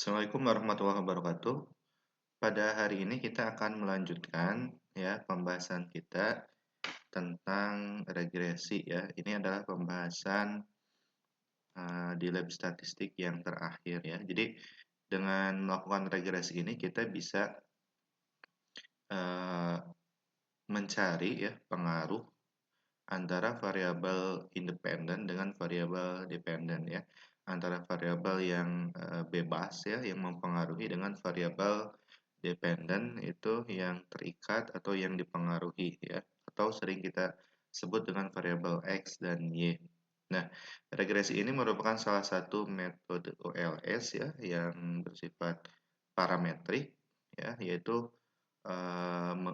Assalamualaikum warahmatullahi wabarakatuh. Pada hari ini kita akan melanjutkan ya pembahasan kita tentang regresi ya. Ini adalah pembahasan di lab statistik yang terakhir ya. Jadi dengan melakukan regresi ini kita bisa uh, mencari ya pengaruh antara variabel independen dengan variabel dependen ya. Antara variabel yang bebas ya yang mempengaruhi dengan variabel dependen itu yang terikat atau yang dipengaruhi ya atau sering kita sebut dengan variabel X dan Y. Nah, regresi ini merupakan salah satu metode OLS ya yang bersifat parametrik ya yaitu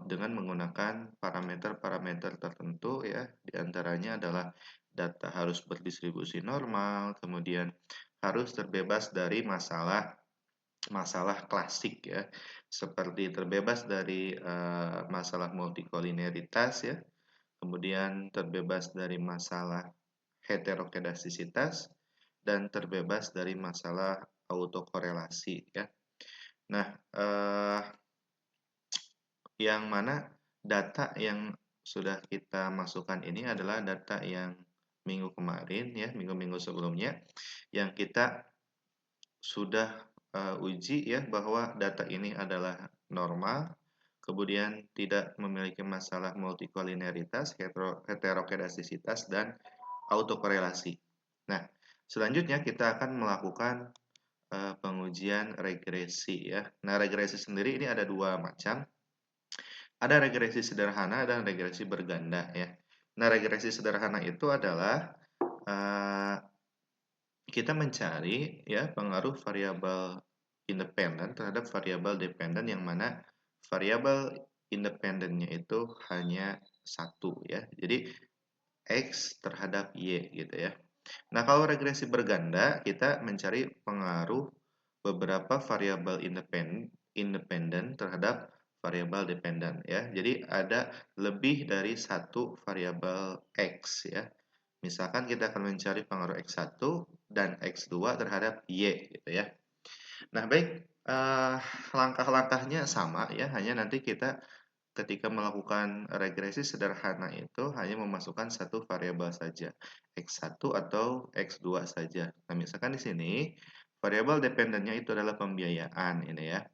dengan menggunakan parameter-parameter tertentu ya, diantaranya adalah data harus berdistribusi normal, kemudian harus terbebas dari masalah klasik ya, seperti terbebas dari masalah multikolineritas ya, kemudian terbebas dari masalah heterokedastisitas dan terbebas dari masalah autokorelasi ya. Nah, yang mana data yang sudah kita masukkan ini adalah data yang minggu kemarin ya, minggu-minggu sebelumnya yang kita sudah uji ya bahwa data ini adalah normal, kemudian tidak memiliki masalah multikolineritas, heterokedastisitas dan autokorelasi. Nah, selanjutnya kita akan melakukan pengujian regresi ya. Nah, regresi sendiri ini ada dua macam. Ada regresi sederhana dan regresi berganda ya. Nah, regresi sederhana itu adalah uh, kita mencari ya pengaruh variabel independen terhadap variabel dependen yang mana variabel independennya itu hanya satu ya. Jadi X terhadap Y gitu ya. Nah, kalau regresi berganda kita mencari pengaruh beberapa variabel independen terhadap variabel dependen ya. Jadi ada lebih dari satu variabel X ya. Misalkan kita akan mencari pengaruh X1 dan X2 terhadap Y gitu ya. Nah, baik, langkah-langkahnya sama ya, hanya nanti kita ketika melakukan regresi sederhana itu hanya memasukkan satu variabel saja, X1 atau X2 saja. Nah, misalkan di sini variabel dependennya itu adalah pembiayaan ini ya.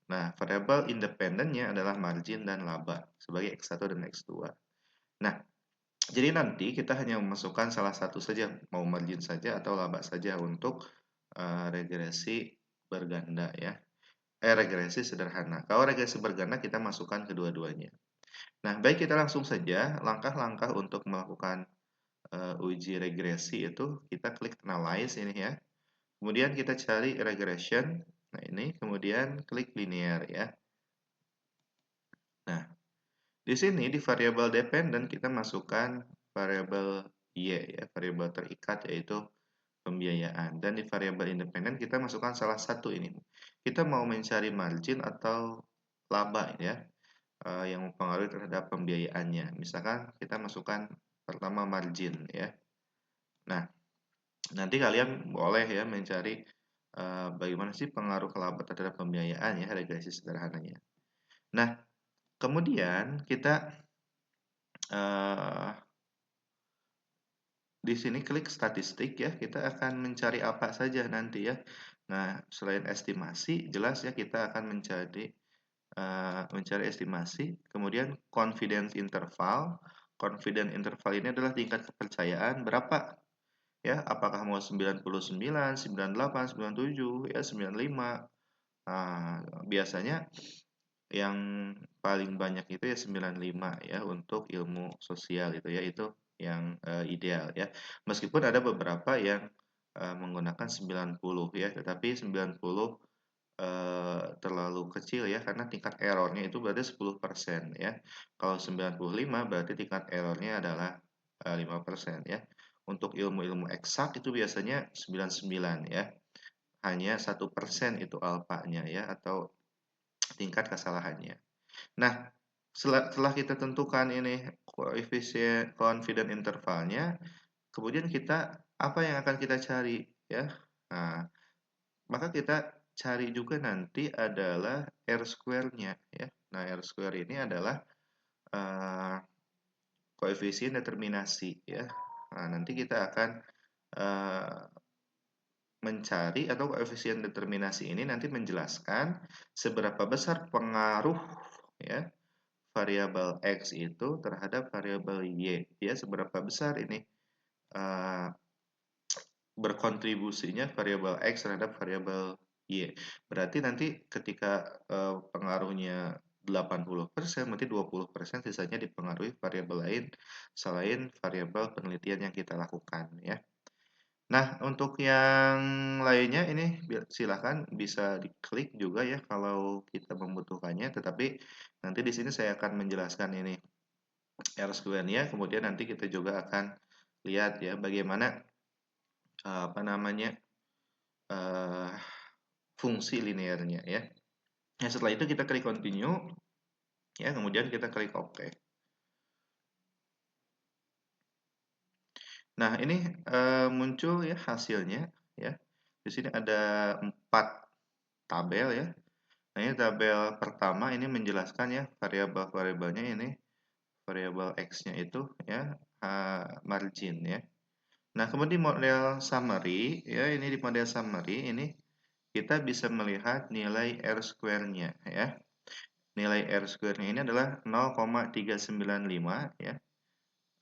Nah, variabel independennya adalah margin dan laba sebagai X1 dan X2. Nah, jadi nanti kita hanya memasukkan salah satu saja, mau margin saja atau laba saja untuk regresi berganda ya. Regresi sederhana. Kalau regresi berganda kita masukkan kedua-duanya. Nah, baik kita langsung saja langkah-langkah untuk melakukan uji regresi itu kita klik analyze ini ya. Kemudian kita cari regression. Nah, ini kemudian klik linear ya. Nah, di sini di variabel dependent kita masukkan variabel Y ya, variabel terikat yaitu pembiayaan. Dan di variabel independen kita masukkan salah satu ini. Kita mau mencari margin atau laba ya, yang mempengaruhi terhadap pembiayaannya. Misalkan kita masukkan pertama margin ya. Nah, nanti kalian boleh ya mencari bagaimana sih pengaruh laba terhadap pembiayaan ya, regresi sederhananya. Nah, kemudian kita di sini klik statistik ya, kita akan mencari apa saja nanti ya. Nah, selain estimasi, jelas ya kita akan mencari estimasi, kemudian confidence interval. Confidence interval ini adalah tingkat kepercayaan berapa ya, apakah mau 99, 98, 97, ya 95. Nah, biasanya yang paling banyak itu ya 95 ya untuk ilmu sosial itu ya, itu yang ideal ya. Meskipun ada beberapa yang menggunakan 90 ya, tetapi 90 terlalu kecil ya karena tingkat errornya itu berarti 10% ya. Kalau 95 berarti tingkat errornya adalah 5% ya. Untuk ilmu-ilmu eksak itu biasanya 99 ya. Hanya 1% itu alfanya ya atau tingkat kesalahannya. Nah, setelah kita tentukan ini koefisien confidence intervalnya, kemudian kita apa yang akan kita cari ya? Nah, maka kita cari juga nanti adalah R-square-nya ya. Nah, R-square ini adalah koefisien determinasi ya. Nah, nanti kita akan mencari atau koefisien determinasi ini nanti menjelaskan seberapa besar pengaruh ya variabel X itu terhadap variabel Y ya, seberapa besar ini berkontribusinya variabel X terhadap variabel Y. Berarti nanti ketika pengaruhnya 80%, berarti 20% sisanya dipengaruhi variabel lain selain variabel penelitian yang kita lakukan ya. Nah, untuk yang lainnya ini silahkan bisa diklik juga ya kalau kita membutuhkannya, tetapi nanti di sini saya akan menjelaskan ini R-square-nya, kemudian nanti kita juga akan lihat ya bagaimana apa namanya fungsi linearnya ya. Nah, setelah itu kita klik continue ya, kemudian kita klik OK. Nah, ini muncul ya hasilnya ya. Di sini ada 4 tabel ya. Nah, ini tabel pertama ini menjelaskan ya variabel-variabelnya ini, variabel X-nya itu ya margin ya. Nah, kemudian di model summary ya, ini di model summary ini kita bisa melihat nilai R-square-nya ya. Nilai R-square-nya ini adalah 0,395 ya.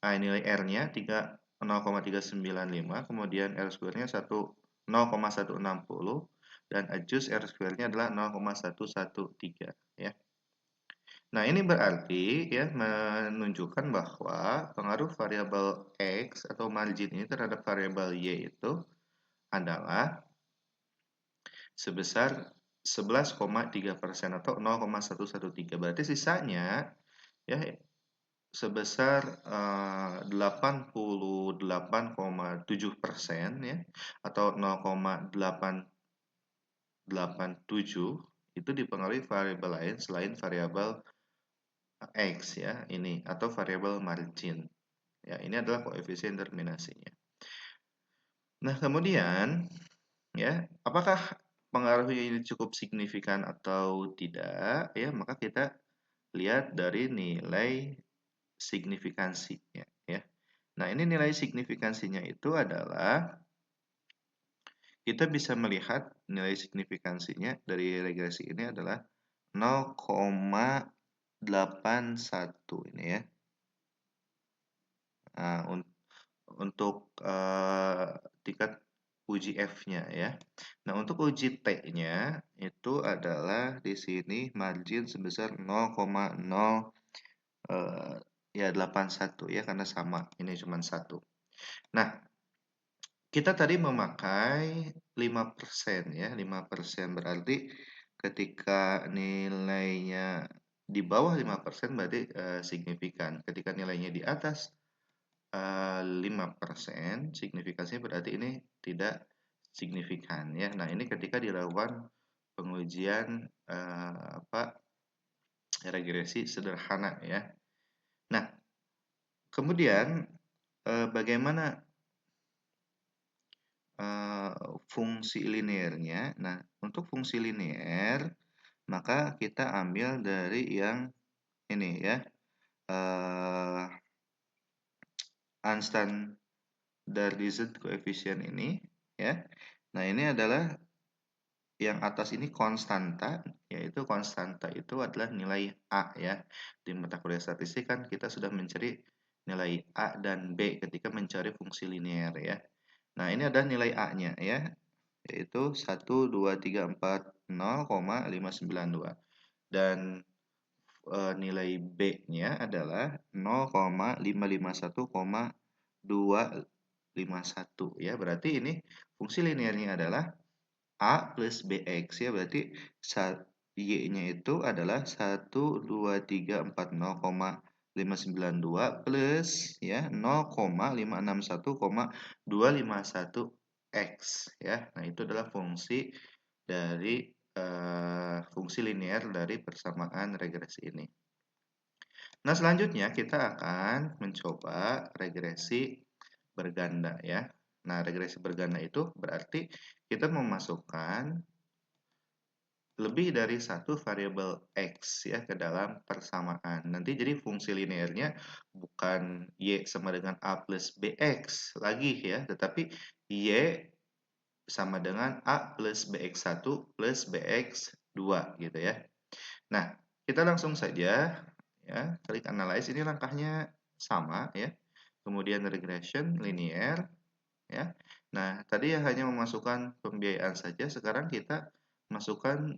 Nah, nilai R-nya 0,395, kemudian R-square-nya 0,160 dan adjust R-square-nya adalah 0,113 ya. Nah, ini berarti ya menunjukkan bahwa pengaruh variabel X atau margin ini terhadap variabel Y itu adalah sebesar 11,3% atau 0,113. Berarti sisanya ya sebesar 88,7% ya atau 0,887 itu dipengaruhi variabel lain selain variabel X ya ini atau variabel margin. Ya, ini adalah koefisien determinasinya. Nah, kemudian ya, apakah pengaruhnya ini cukup signifikan atau tidak? Ya, maka kita lihat dari nilai signifikansinya ya. Nah, ini nilai signifikansinya itu adalah kita bisa melihat nilai signifikansinya dari regresi ini adalah 0,81 ini ya. Nah, untuk tingkat uji F-nya ya. Nah, untuk uji T-nya itu adalah di sini margin sebesar 0,0 ya 81 ya karena sama, ini cuma 1. Nah, kita tadi memakai 5% ya, 5% berarti ketika nilainya di bawah 5% berarti signifikan. Ketika nilainya di atas 5%, signifikansinya berarti ini tidak signifikan ya. Nah, ini ketika dilakukan pengujian regresi sederhana ya. Nah, kemudian bagaimana fungsi linearnya? Nah, untuk fungsi linear maka kita ambil dari yang ini ya, unstandardized coefficient ini ya. Nah, ini adalah yang atas ini konstanta, yaitu konstanta itu adalah nilai A ya. Di mata kuliah statistik kan kita sudah mencari nilai A dan B ketika mencari fungsi linear ya. Nah, ini adalah nilai A-nya ya, yaitu 12340,592 dan nilai B-nya adalah 0,551,251 ya. Berarti ini fungsi linearnya adalah A plus BX ya, berarti Y-nya itu adalah 12340,592 plus ya 0,561,251 X ya. Nah, itu adalah fungsi dari fungsi linear dari persamaan regresi ini. Nah, selanjutnya kita akan mencoba regresi berganda ya. Nah, regresi berganda itu berarti kita memasukkan lebih dari satu variabel X ya ke dalam persamaan. Nanti jadi fungsi linearnya bukan Y sama dengan A plus BX lagi ya, tetapi Y sama dengan A plus BX1 plus BX2 gitu ya. Nah, kita langsung saja ya, klik analyze. Ini langkahnya sama ya. Kemudian regression linear ya. Nah, tadi ya hanya memasukkan pembiayaan saja, sekarang kita masukkan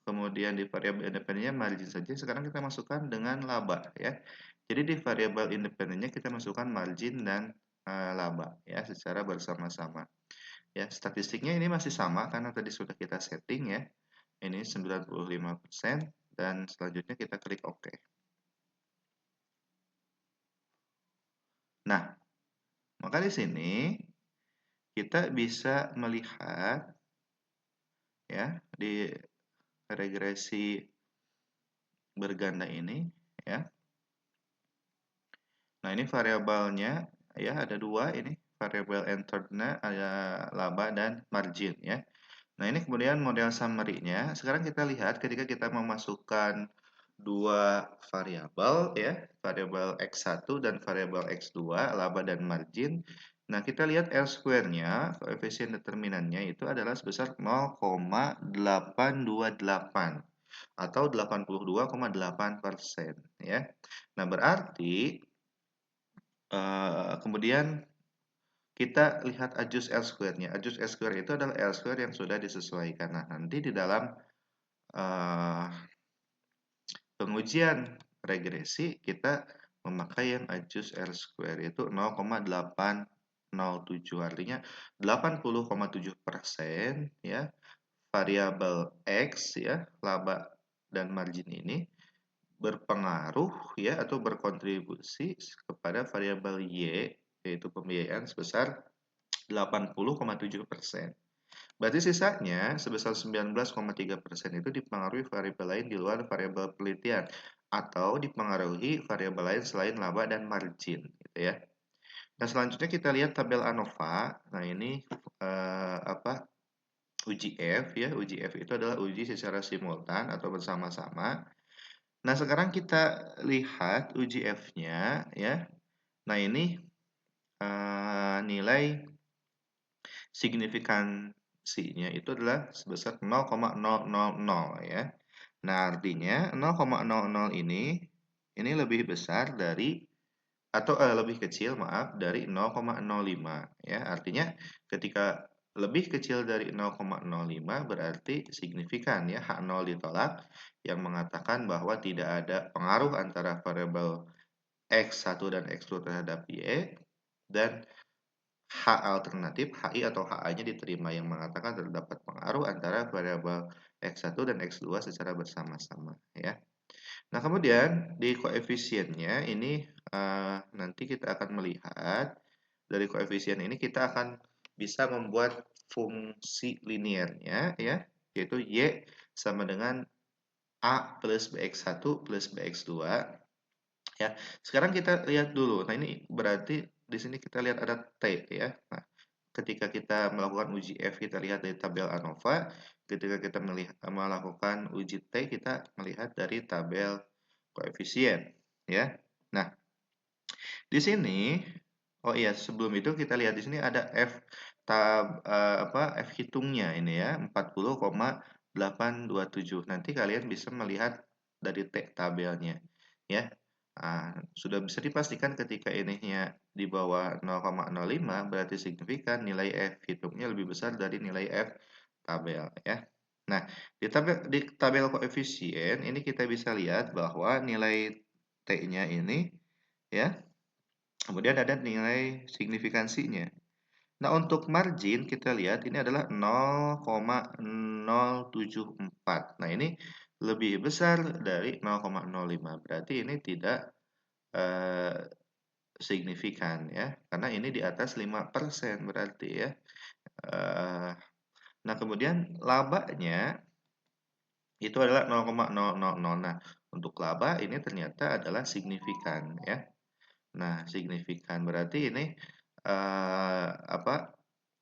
kemudian di variabel independennya margin saja, sekarang kita masukkan dengan laba ya. Jadi di variabel independennya kita masukkan margin dan laba ya secara bersama-sama. Ya, statistiknya ini masih sama karena tadi sudah kita setting ya. Ini 95% dan selanjutnya kita klik OK. Nah, maka di sini kita bisa melihat ya di regresi berganda ini ya. Nah, ini variabelnya ya ada dua ini, variabel entered-nya ada laba dan margin ya. Nah, ini kemudian model summary-nya. Sekarang kita lihat ketika kita memasukkan dua variabel ya, variabel X1 dan variabel X2, laba dan margin. Nah, kita lihat R square-nya, koefisien determinannya itu adalah sebesar 0,828 atau 82,8% ya. Nah, berarti kemudian kita lihat adjust R square-nya. Adjust R square itu adalah R square yang sudah disesuaikan. Nah, nanti di dalam pengujian regresi kita memakai yang adjust R square itu 0,807, artinya 80,7% ya variabel X ya laba dan margin ini berpengaruh ya atau berkontribusi kepada variabel Y yaitu pembiayaan sebesar 80,7%. Berarti sisanya sebesar 19,3% itu dipengaruhi variabel lain di luar variabel penelitian atau dipengaruhi variabel lain selain laba dan margin gitu ya. Nah, selanjutnya kita lihat tabel ANOVA. Nah, ini uji F ya. Uji F itu adalah uji secara simultan atau bersama-sama. Nah, sekarang kita lihat uji F-nya ya. Nah, ini nilai signifikansinya itu adalah sebesar 0,000 ya. Nah, artinya 0,00 ini lebih besar dari atau lebih kecil maaf dari 0,05 ya. Artinya ketika lebih kecil dari 0,05 berarti signifikan ya, H0 ditolak yang mengatakan bahwa tidak ada pengaruh antara variabel X1 dan X2 terhadap Y dan H alternatif, HI atau HA-nya diterima yang mengatakan terdapat pengaruh antara variabel X1 dan X2 secara bersama-sama ya. Nah, kemudian di koefisiennya ini nanti kita akan melihat dari koefisien ini kita akan bisa membuat fungsi linearnya ya, yaitu Y sama dengan A plus BX1 plus BX2 ya. Sekarang kita lihat dulu. Nah, ini berarti di sini kita lihat ada T ya. Nah, ketika kita melakukan uji F, kita lihat dari tabel ANOVA. Ketika kita melakukan uji T, kita melihat dari tabel koefisien ya. Nah, di sini oh iya, sebelum itu kita lihat di sini ada F hitungnya ini ya, 40,827. Nanti kalian bisa melihat dari tabelnya ya. Sudah bisa dipastikan ketika ininya di bawah 0,05 berarti signifikan nilai F hitungnya lebih besar dari nilai F tabel ya. Nah, di tabel koefisien ini kita bisa lihat bahwa nilai T-nya ini ya. Kemudian ada nilai signifikansinya. Nah, untuk margin kita lihat ini adalah 0,074. Nah, ini lebih besar dari 0,05. Berarti ini tidak signifikan ya. Karena ini di atas 5% berarti ya. Nah, kemudian labanya itu adalah 0,000. Nah, untuk laba ini ternyata adalah signifikan ya. Nah, signifikan berarti ini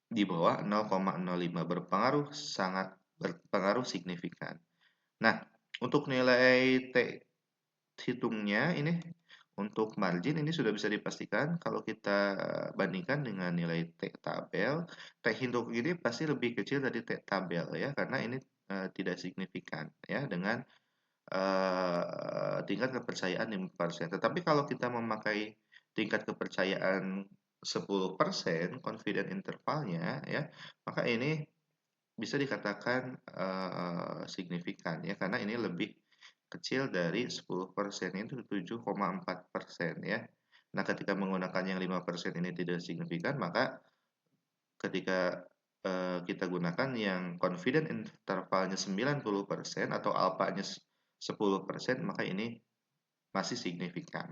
di bawah 0,05 berpengaruh sangat berpengaruh signifikan. Nah, untuk nilai T hitungnya ini untuk margin ini sudah bisa dipastikan kalau kita bandingkan dengan nilai T tabel, T hitung ini pasti lebih kecil dari T tabel ya karena ini tidak signifikan ya dengan tingkat kepercayaan 5%. Tetapi kalau kita memakai tingkat kepercayaan 10% confident intervalnya ya, maka ini bisa dikatakan signifikan ya karena ini lebih kecil dari 10%, itu 7,4% ya. Nah, ketika menggunakan yang 5% ini tidak signifikan, maka ketika kita gunakan yang confident intervalnya 90% atau alpanya 10%, maka ini masih signifikan.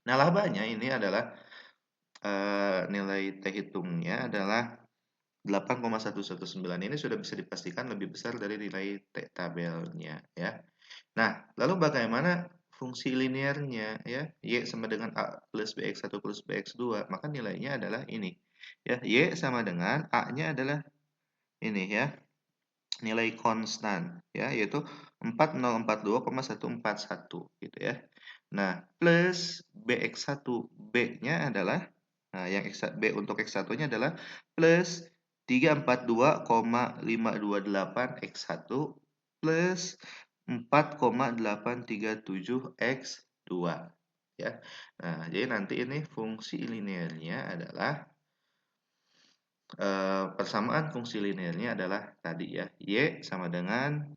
Nah, labanya ini adalah nilai T hitungnya adalah 8,119. Ini sudah bisa dipastikan lebih besar dari nilai T tabelnya ya. Nah, lalu bagaimana fungsi linearnya ya? Y sama dengan A plus BX1 plus BX2, maka nilainya adalah ini. Ya, Y sama dengan A-nya adalah ini ya, nilai konstan ya, yaitu 4042,141 gitu ya. Nah, plus BX1, B-nya adalah yang B untuk X1-nya adalah plus 342,528 X1 plus 4,837 X2 ya. Nah, jadi nanti ini fungsi linearnya adalah persamaan fungsi linearnya adalah tadi ya, Y sama dengan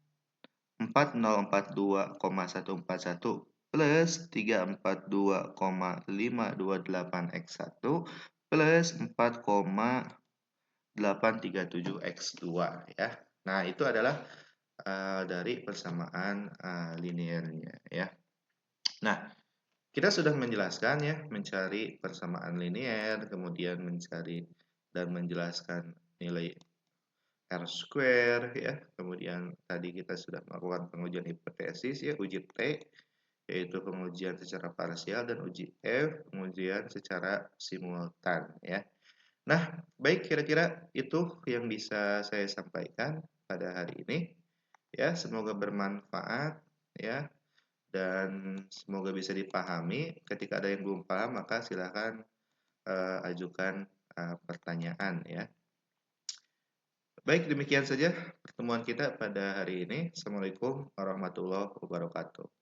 4042,141 plus 342,528 X1 plus 4,837 X2 ya. Nah, itu adalah dari persamaan linearnya ya. Nah, kita sudah menjelaskan ya, mencari persamaan linear, kemudian mencari dan menjelaskan nilai R square ya. Kemudian tadi kita sudah melakukan pengujian hipotesis ya, uji T, yaitu pengujian secara parsial, dan uji F, pengujian secara simultan ya. Nah, baik, kira-kira itu yang bisa saya sampaikan pada hari ini ya. Semoga bermanfaat ya, dan semoga bisa dipahami. Ketika ada yang belum paham, maka silakan ajukan pertanyaan ya. Baik, demikian saja pertemuan kita pada hari ini. Assalamualaikum warahmatullahi wabarakatuh.